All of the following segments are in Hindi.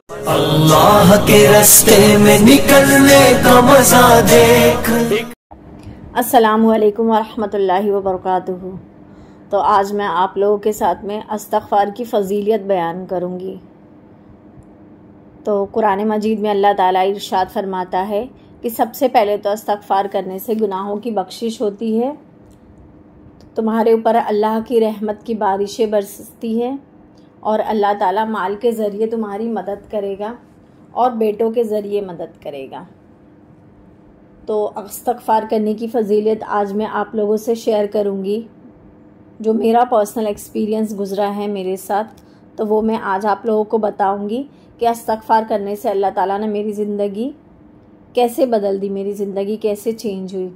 अल्लाह के रास्ते में निकलने का मजा देख। अस्सलामु अलैकुम वरहमतुल्लाहि वबरकातुहू। तो आज मैं आप लोगों के साथ में इस्तग़फ़ार की फ़ज़ीलियत बयान करूँगी। तो कुरान मजीद में अल्लाह ताला इरशाद फरमाता है कि सबसे पहले तो इस्तग़फ़ार करने से गुनाहों की बख्शिश होती है, तुम्हारे ऊपर अल्लाह की रहमत की बारिशें बरसती है और अल्लाह ताला माल के ज़रिए तुम्हारी मदद करेगा और बेटों के ज़रिए मदद करेगा। तो इस्तग़फ़ार करने की फ़ज़ीलियत आज मैं आप लोगों से शेयर करूंगी, जो मेरा पर्सनल एक्सपीरियंस गुज़रा है मेरे साथ, तो वो मैं आज आप लोगों को बताऊंगी कि इस्तग़फ़ार करने से अल्लाह ताला ने मेरी ज़िंदगी कैसे बदल दी, मेरी ज़िंदगी कैसे चेंज हुई।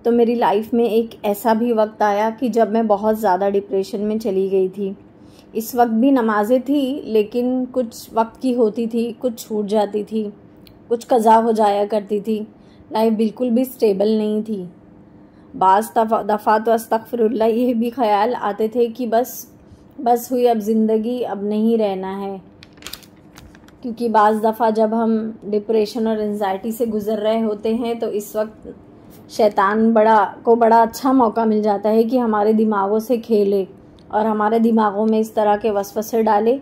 तो मेरी लाइफ में एक ऐसा भी वक्त आया कि जब मैं बहुत ज़्यादा डिप्रेशन में चली गई थी। इस वक्त भी नमाज़ें थी, लेकिन कुछ वक्त की होती थी, कुछ छूट जाती थी, कुछ कज़ा हो जाया करती थी। लाइफ बिल्कुल भी स्टेबल नहीं थी। बाज़ दफ़ा तो अस्तग़फ़िरुल्लाह ये भी ख्याल आते थे कि बस हुई, अब ज़िंदगी अब नहीं रहना है। क्योंकि बाज़ दफ़ा जब हम डिप्रेशन और एंजाइटी से गुज़र रहे होते हैं तो इस वक्त शैतान बड़ा अच्छा मौका मिल जाता है कि हमारे दिमागों से खेले और हमारे दिमागों में इस तरह के वसवसे डाले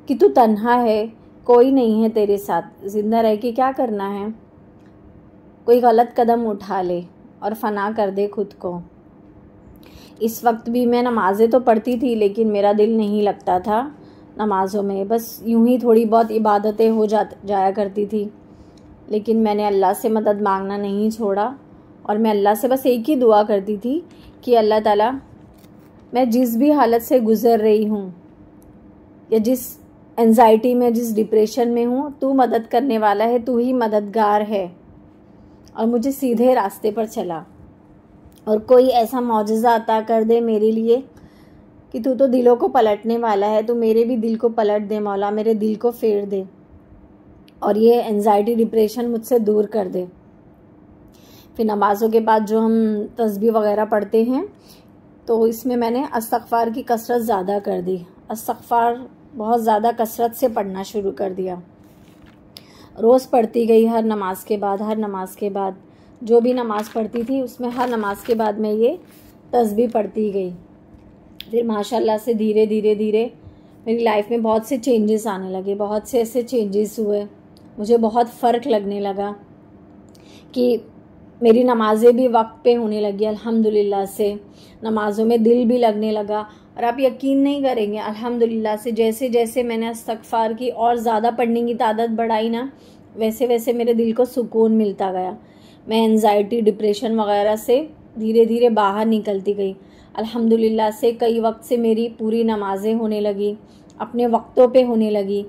कि तू तन्हा है, कोई नहीं है तेरे साथ, ज़िंदा रह के क्या करना है, कोई गलत कदम उठा ले और फना कर दे खुद को। इस वक्त भी मैं नमाज़ें तो पढ़ती थी, लेकिन मेरा दिल नहीं लगता था नमाज़ों में। बस यूं ही थोड़ी बहुत इबादतें हो जाया करती थी, लेकिन मैंने अल्लाह से मदद मांगना नहीं छोड़ा और मैं अल्लाह से बस एक ही दुआ करती थी कि अल्लाह ताला, मैं जिस भी हालत से गुज़र रही हूँ या जिस एंजाइटी में, जिस डिप्रेशन में हूँ, तू मदद करने वाला है, तू ही मददगार है और मुझे सीधे रास्ते पर चला और कोई ऐसा मौजज़ा अता कर दे मेरे लिए कि तू तो दिलों को पलटने वाला है, तू मेरे भी दिल को पलट दे मौला, मेरे दिल को फेर दे और ये एंजाइटी डिप्रेशन मुझसे दूर कर दे। फिर नमाज़ों के बाद जो हम तस्बीह वगैरह पढ़ते हैं, तो इसमें मैंने इस्तग़फ़ार की कसरत ज़्यादा कर दी। इस्तग़फ़ार बहुत ज़्यादा कसरत से पढ़ना शुरू कर दिया। रोज़ पढ़ती गई, हर नमाज के बाद जो भी नमाज़ पढ़ती थी उसमें हर नमाज के बाद मैं ये तस्बीह पढ़ती गई। फिर माशाल्लाह से धीरे धीरे मेरी लाइफ में बहुत से चेंजेस आने लगे, बहुत से ऐसे चेंजेस हुए, मुझे बहुत फ़र्क लगने लगा कि मेरी नमाज़ें भी वक्त पे होने लगी। अल्हम्दुलिल्लाह से नमाज़ों में दिल भी लगने लगा और आप यकीन नहीं करेंगे, अल्हम्दुलिल्लाह से जैसे जैसे मैंने इस्तग़फ़ार की और ज़्यादा पढ़ने की आदत बढ़ाई ना, वैसे वैसे मेरे दिल को सुकून मिलता गया। मैं एंजाइटी डिप्रेशन वगैरह से धीरे धीरे बाहर निकलती गई। अल्हम्दुलिल्लाह से कई वक्त से मेरी पूरी नमाज़ें होने लगी, अपने वक्तों पे होने लगी।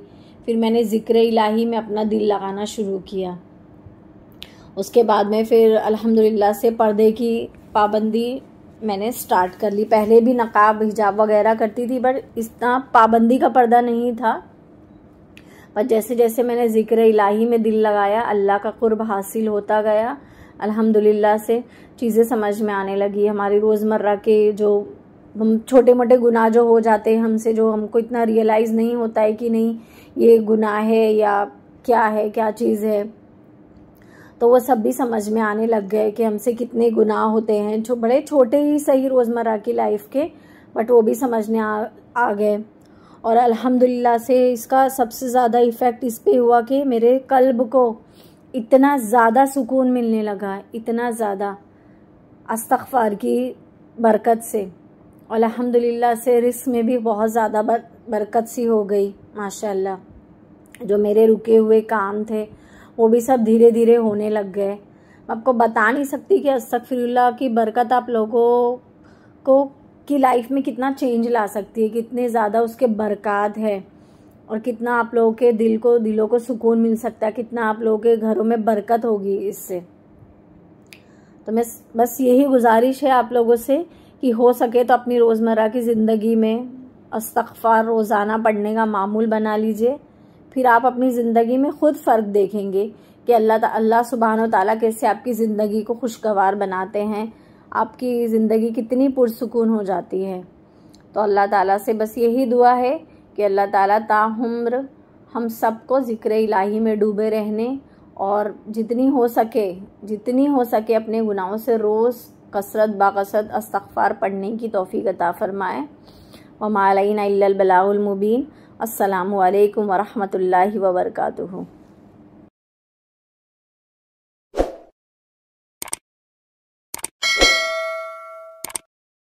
फिर मैंने ज़िक्र इलाही में अपना दिल लगाना शुरू किया। उसके बाद में फिर अल्हम्दुलिल्लाह से पर्दे की पाबंदी मैंने स्टार्ट कर ली। पहले भी नकाब हिजाब वगैरह करती थी, पर इतना पाबंदी का पर्दा नहीं था। पर जैसे जैसे मैंने ज़िक्र इलाही में दिल लगाया, अल्लाह का कुर्ब हासिल होता गया। अल्हम्दुलिल्लाह से चीज़ें समझ में आने लगी। हमारी रोज़मर्रा के जो हम छोटे मोटे गुनाह जो हो जाते हैं हमसे, जो हमको इतना रियलाइज़ नहीं होता है कि नहीं ये गुनाह है या क्या चीज़ है, तो वो सब भी समझ में आने लग गए कि हमसे कितने गुनाह होते हैं, जो बड़े छोटे ही सही रोज़मर्रा की लाइफ के, बट वो भी समझने आ गए। और अल्हम्दुलिल्लाह से इसका सबसे ज़्यादा इफ़ेक्ट इस पे हुआ कि मेरे कल्ब को इतना ज़्यादा सुकून मिलने लगा, इतना ज़्यादा इस्तग़फ़ार की बरकत से। और अल्हम्दुलिल्लाह से रिस्क में भी बहुत ज़्यादा बरकत सी हो गई माशाल्लाह। जो मेरे रुके हुए काम थे वो भी सब धीरे धीरे होने लग गए। मैं आपको बता नहीं सकती कि अस्तग़फ़िरुल्लाह की बरकत आप लोगों को की लाइफ में कितना चेंज ला सकती है, कितने ज़्यादा उसके बरक़ात है और कितना आप लोगों के दिलों को सुकून मिल सकता है, कितना आप लोगों के घरों में बरकत होगी इससे। तो मैं बस यही गुजारिश है आप लोगों से कि हो सके तो अपनी रोज़मर्रा की ज़िंदगी में इस्तग़फ़ार रोज़ाना पढ़ने का मामूल बना लीजिए। फिर आप अपनी ज़िंदगी में ख़ुद फ़र्क देखेंगे कि अल्लाह सुब्हानहू तआला कैसे आपकी ज़िंदगी को खुशगवार बनाते हैं, आपकी ज़िंदगी कितनी पुरसुकून हो जाती है। तो अल्लाह ताला से बस यही दुआ है कि अल्लाह ताला ताउम्र हम सबको ज़िक्र इलाही में डूबे रहने और जितनी हो सके अपने गुनाहों से रोज़ कसरत बाकसरत इस्तग़फ़ार पढ़ने की तौफ़ीक़ अता फ़रमाए। व मा अलैना इल्लल बलागुल मुबीन। अस्सलामु अलैकुम व रहमतुल्लाहि व बरकातुहू।